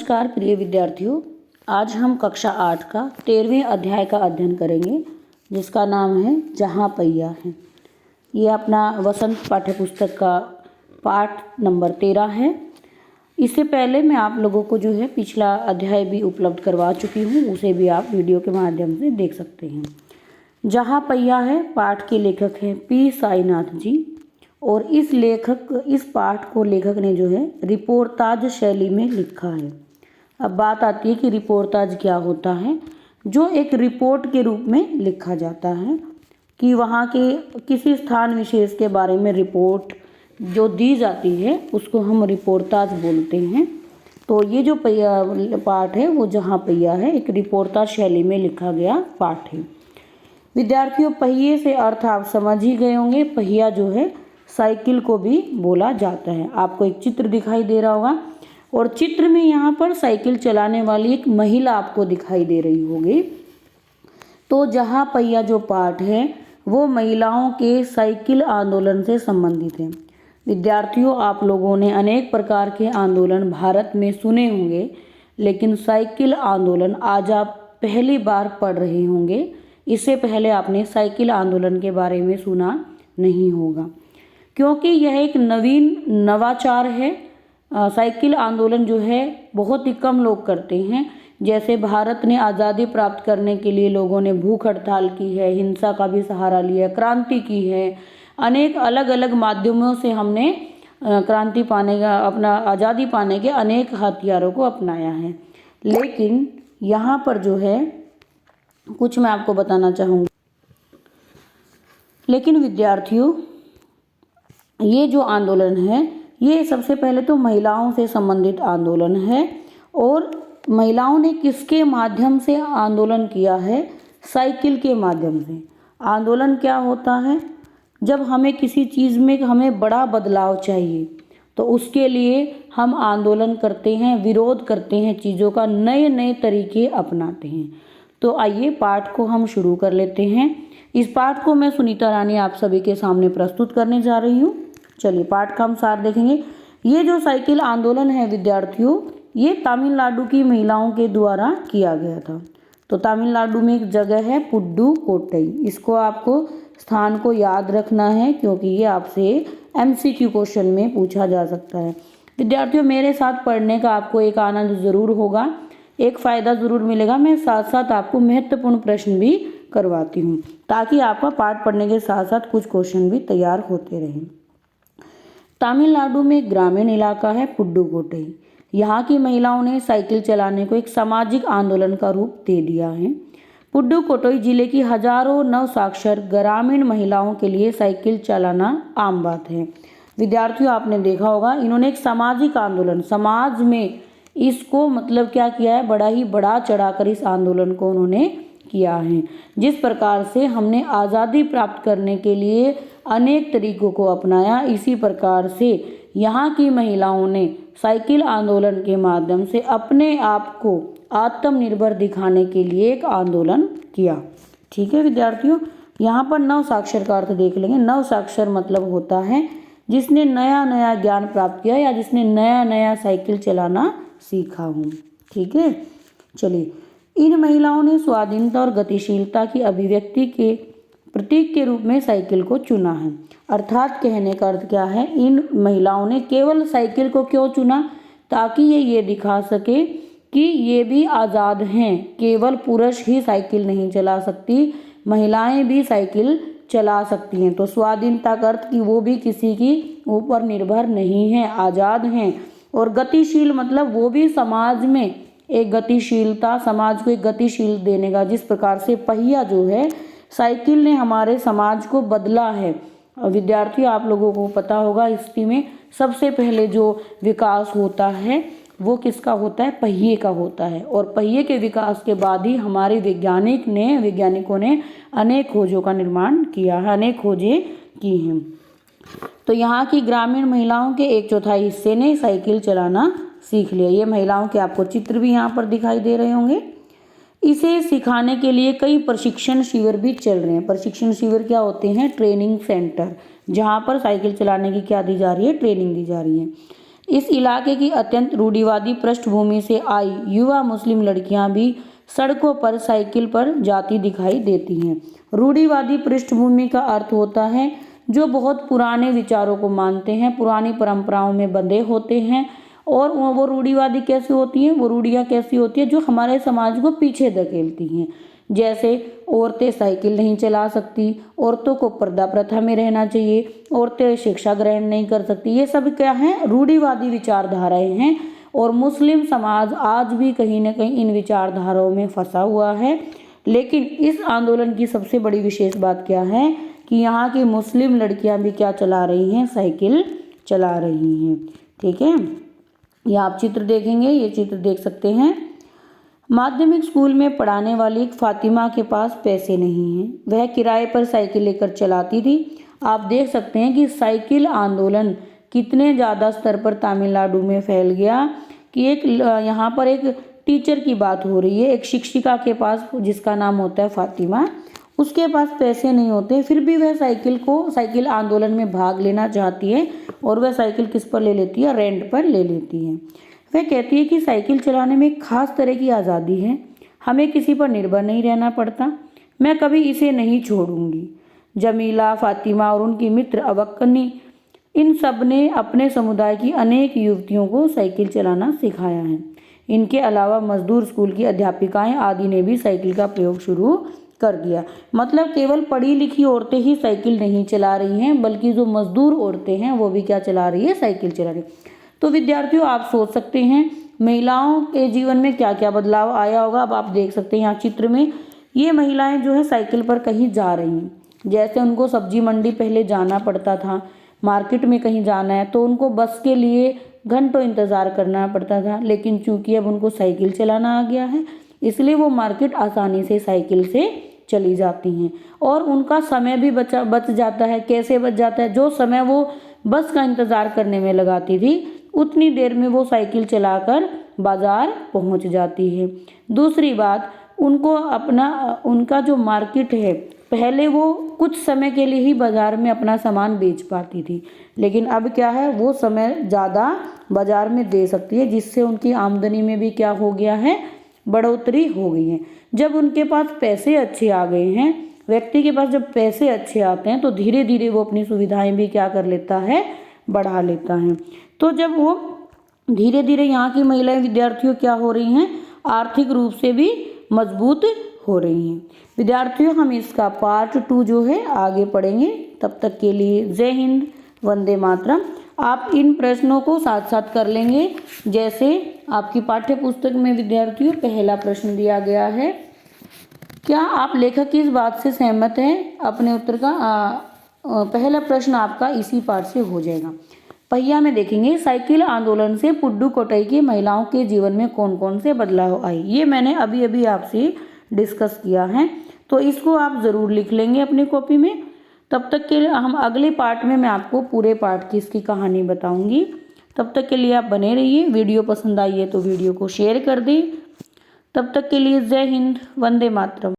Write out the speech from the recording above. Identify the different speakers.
Speaker 1: नमस्कार प्रिय विद्यार्थियों, आज हम कक्षा 8 का 13वें अध्याय का अध्ययन करेंगे जिसका नाम है जहाँ पहिया है। ये अपना वसंत पाठ्यपुस्तक का पाठ नंबर 13 है। इससे पहले मैं आप लोगों को जो है पिछला अध्याय भी उपलब्ध करवा चुकी हूँ, उसे भी आप वीडियो के माध्यम से देख सकते हैं। जहाँ पहिया है पाठ के लेखक हैं पी साईनाथ जी, और इस पाठ को लेखक ने जो है रिपोर्टाज शैली में लिखा है। अब बात आती है कि रिपोर्टाज क्या होता है। जो एक रिपोर्ट के रूप में लिखा जाता है कि वहाँ के किसी स्थान विशेष के बारे में रिपोर्ट जो दी जाती है उसको हम रिपोर्टाज बोलते हैं। तो ये जो पाठ है वो जहाँ पहिया है एक रिपोर्टाज शैली में लिखा गया पाठ है। विद्यार्थियों, पहिए से अर्थ आप समझ ही गए होंगे। पहिया जो है साइकिल को भी बोला जाता है। आपको एक चित्र दिखाई दे रहा होगा और चित्र में यहाँ पर साइकिल चलाने वाली एक महिला आपको दिखाई दे रही होगी। तो जहाँ पहिया जो पाठ है वो महिलाओं के साइकिल आंदोलन से संबंधित है। विद्यार्थियों, आप लोगों ने अनेक प्रकार के आंदोलन भारत में सुने होंगे, लेकिन साइकिल आंदोलन आज आप पहली बार पढ़ रहे होंगे। इससे पहले आपने साइकिल आंदोलन के बारे में सुना नहीं होगा, क्योंकि यह एक नवीन नवाचार है। साइकिल आंदोलन जो है बहुत ही कम लोग करते हैं। जैसे भारत ने आज़ादी प्राप्त करने के लिए लोगों ने भूख हड़ताल की है, हिंसा का भी सहारा लिया, क्रांति की है, अनेक अलग अलग माध्यमों से हमने क्रांति पाने का, अपना आज़ादी पाने के अनेक हथियारों को अपनाया है। लेकिन यहाँ पर जो है कुछ मैं आपको बताना चाहूँगी। लेकिन विद्यार्थियों, ये जो आंदोलन है ये सबसे पहले तो महिलाओं से संबंधित आंदोलन है। और महिलाओं ने किसके माध्यम से आंदोलन किया है? साइकिल के माध्यम से। आंदोलन क्या होता है? जब हमें किसी चीज़ में हमें बड़ा बदलाव चाहिए तो उसके लिए हम आंदोलन करते हैं, विरोध करते हैं, चीज़ों का नए नए तरीके अपनाते हैं। तो आइए पाठ को हम शुरू कर लेते हैं। इस पाठ को मैं सुनीता रानी आप सभी के सामने प्रस्तुत करने जा रही हूँ। चलिए पाठ का हम सार देखेंगे। ये जो साइकिल आंदोलन है विद्यार्थियों, ये तमिलनाडु की महिलाओं के द्वारा किया गया था। तो तमिलनाडु में एक जगह है पुडुकोट्टई। इसको आपको स्थान को याद रखना है क्योंकि ये आपसे MCQ क्वेश्चन में पूछा जा सकता है। विद्यार्थियों, मेरे साथ पढ़ने का आपको एक आनंद ज़रूर होगा, एक फ़ायदा ज़रूर मिलेगा। मैं साथ साथ आपको महत्वपूर्ण प्रश्न भी करवाती हूँ ताकि आपका पाठ पढ़ने के साथ साथ कुछ क्वेश्चन भी तैयार होते रहें। तमिलनाडु में एक ग्रामीण इलाका है पुडुकोट्टई। यहाँ की महिलाओं ने साइकिल चलाने को एक सामाजिक आंदोलन का रूप दे दिया है। पुडुकोट्टई जिले की हजारों नवसाक्षर ग्रामीण महिलाओं के लिए साइकिल चलाना आम बात है। विद्यार्थियों, आपने देखा होगा इन्होंने एक सामाजिक आंदोलन, समाज में इसको मतलब क्या किया है, बड़ा ही बड़ा चढ़ाकर इस आंदोलन को उन्होंने किया है। जिस प्रकार से हमने आज़ादी प्राप्त करने के लिए अनेक तरीकों को अपनाया, इसी प्रकार से यहाँ की महिलाओं ने साइकिल आंदोलन के माध्यम से अपने आप को आत्मनिर्भर दिखाने के लिए एक आंदोलन किया। ठीक है विद्यार्थियों, यहाँ पर नव साक्षर का अर्थ देख लेंगे। नव साक्षर मतलब होता है जिसने नया नया ज्ञान प्राप्त किया या जिसने नया नया साइकिल चलाना सीखा हूँ। ठीक है, चलिए। इन महिलाओं ने स्वाधीनता और गतिशीलता की अभिव्यक्ति के प्रतीक के रूप में साइकिल को चुना है। अर्थात कहने का अर्थ क्या है, इन महिलाओं ने केवल साइकिल को क्यों चुना? ताकि ये दिखा सके कि ये भी आज़ाद हैं। केवल पुरुष ही साइकिल नहीं चला सकती, महिलाएं भी साइकिल चला सकती हैं। तो स्वाधीनता का अर्थ कि वो भी किसी की ऊपर निर्भर नहीं है, आज़ाद हैं। और गतिशील मतलब वो भी समाज में एक गतिशीलता, समाज को एक गतिशील देने का, जिस प्रकार से पहिया जो है साइकिल ने हमारे समाज को बदला है। विद्यार्थियों, आप लोगों को पता होगा हिस्ट्री में सबसे पहले जो विकास होता है वो किसका होता है? पहिए का होता है। और पहिए के विकास के बाद ही हमारे वैज्ञानिकों ने अनेक खोजों का निर्माण किया है, अनेक खोजें की हैं। तो यहाँ की ग्रामीण महिलाओं के 1/4 हिस्से ने साइकिल चलाना सीख लिया। ये महिलाओं के आपको चित्र भी यहाँ पर दिखाई दे रहे होंगे। इसे सिखाने के लिए कई प्रशिक्षण शिविर भी चल रहे हैं। प्रशिक्षण शिविर क्या होते हैं? ट्रेनिंग सेंटर, जहाँ पर साइकिल चलाने की क्या दी जा रही है? ट्रेनिंग दी जा रही है। इस इलाके की अत्यंत रूढ़िवादी पृष्ठभूमि से आई युवा मुस्लिम लड़कियां भी सड़कों पर साइकिल पर जाती दिखाई देती हैं। रूढ़िवादी पृष्ठभूमि का अर्थ होता है जो बहुत पुराने विचारों को मानते हैं, पुरानी परंपराओं में बंधे होते हैं। और वो रूढ़िवादी कैसी होती हैं, वो रूढ़ियाँ कैसी होती है जो हमारे समाज को पीछे धकेलती हैं। जैसे औरतें साइकिल नहीं चला सकती, औरतों को पर्दा प्रथा में रहना चाहिए, औरतें शिक्षा ग्रहण नहीं कर सकती, ये सब क्या है, रूढ़िवादी विचारधाराएं हैं। और मुस्लिम समाज आज भी कहीं ना कहीं इन विचारधाराओं में फंसा हुआ है। लेकिन इस आंदोलन की सबसे बड़ी विशेष बात क्या है कि यहाँ की मुस्लिम लड़कियां भी क्या चला रही हैं, साइकिल चला रही हैं। ठीक है, ये आप चित्र देखेंगे, ये चित्र देख सकते हैं। माध्यमिक स्कूल में पढ़ाने वाली फातिमा के पास पैसे नहीं हैं, वह किराए पर साइकिल लेकर चलाती थी। आप देख सकते हैं कि साइकिल आंदोलन कितने ज़्यादा स्तर पर तमिलनाडु में फैल गया कि यहाँ पर एक टीचर की बात हो रही है, एक शिक्षिका के पास जिसका नाम होता है फातिमा, उसके पास पैसे नहीं होते, फिर भी वह साइकिल आंदोलन में भाग लेना चाहती है। और वह साइकिल किस पर ले लेती है, रेंट पर ले लेती है। वह कहती है कि साइकिल चलाने में एक खास तरह की आज़ादी है, हमें किसी पर निर्भर नहीं रहना पड़ता, मैं कभी इसे नहीं छोड़ूंगी। जमीला, फातिमा और उनकी मित्र अवक्कनी, इन सब ने अपने समुदाय की अनेक युवतियों को साइकिल चलाना सिखाया है। इनके अलावा मजदूर स्कूल की अध्यापिकाएं आदि ने भी साइकिल का प्रयोग शुरू कर दिया। मतलब केवल पढ़ी लिखी औरतें ही साइकिल नहीं चला रही हैं, बल्कि जो मजदूर औरतें हैं वो भी क्या चला रही है, साइकिल चला रही है। तो विद्यार्थियों, आप सोच सकते हैं महिलाओं के जीवन में क्या क्या बदलाव आया होगा। अब आप देख सकते हैं यहाँ चित्र में, ये महिलाएं जो है साइकिल पर कहीं जा रही हैं। जैसे उनको सब्जी मंडी पहले जाना पड़ता था, मार्केट में कहीं जाना है तो उनको बस के लिए घंटों इंतज़ार करना पड़ता था, लेकिन चूंकि अब उनको साइकिल चलाना आ गया है इसलिए वो मार्केट आसानी से साइकिल से चली जाती हैं। और उनका समय भी बच जाता है। कैसे बच जाता है, जो समय वो बस का इंतज़ार करने में लगाती थी उतनी देर में वो साइकिल चलाकर बाज़ार पहुंच जाती है। दूसरी बात, उनका जो मार्केट है, पहले वो कुछ समय के लिए ही बाज़ार में अपना सामान बेच पाती थी, लेकिन अब क्या है, वो समय ज़्यादा बाज़ार में दे सकती है, जिससे उनकी आमदनी में भी क्या हो गया है, बढ़ोतरी हो गई है। जब उनके पास पैसे अच्छे आ गए हैं, व्यक्ति के पास जब पैसे अच्छे आते हैं तो धीरे धीरे वो अपनी सुविधाएं भी क्या कर लेता है, बढ़ा लेता है। तो जब वो धीरे धीरे यहाँ की महिलाएं विद्यार्थियों क्या हो रही हैं, आर्थिक रूप से भी मजबूत हो रही हैं। विद्यार्थियों, हम इसका पार्ट 2 जो है आगे पढ़ेंगे। तब तक के लिए जय हिंद, वंदे मातरम। आप इन प्रश्नों को साथ साथ कर लेंगे। जैसे आपकी पाठ्य पुस्तक में विद्यार्थियों पहला प्रश्न दिया गया है, क्या आप लेखक की इस बात से सहमत हैं? अपने उत्तर का पहला प्रश्न आपका इसी पाठ से हो जाएगा। पहिया में देखेंगे, साइकिल आंदोलन से पुडुकोट्टई की महिलाओं के जीवन में कौन कौन से बदलाव आए। ये मैंने अभी अभी आपसे डिस्कस किया है, तो इसको आप ज़रूर लिख लेंगे अपनी कॉपी में। तब तक के लिए हम अगले पार्ट में मैं आपको पूरे पार्ट की इसकी कहानी बताऊंगी। तब तक के लिए आप बने रहिए। वीडियो पसंद आई है तो वीडियो को शेयर कर दें। तब तक के लिए जय हिंद, वंदे मातरम।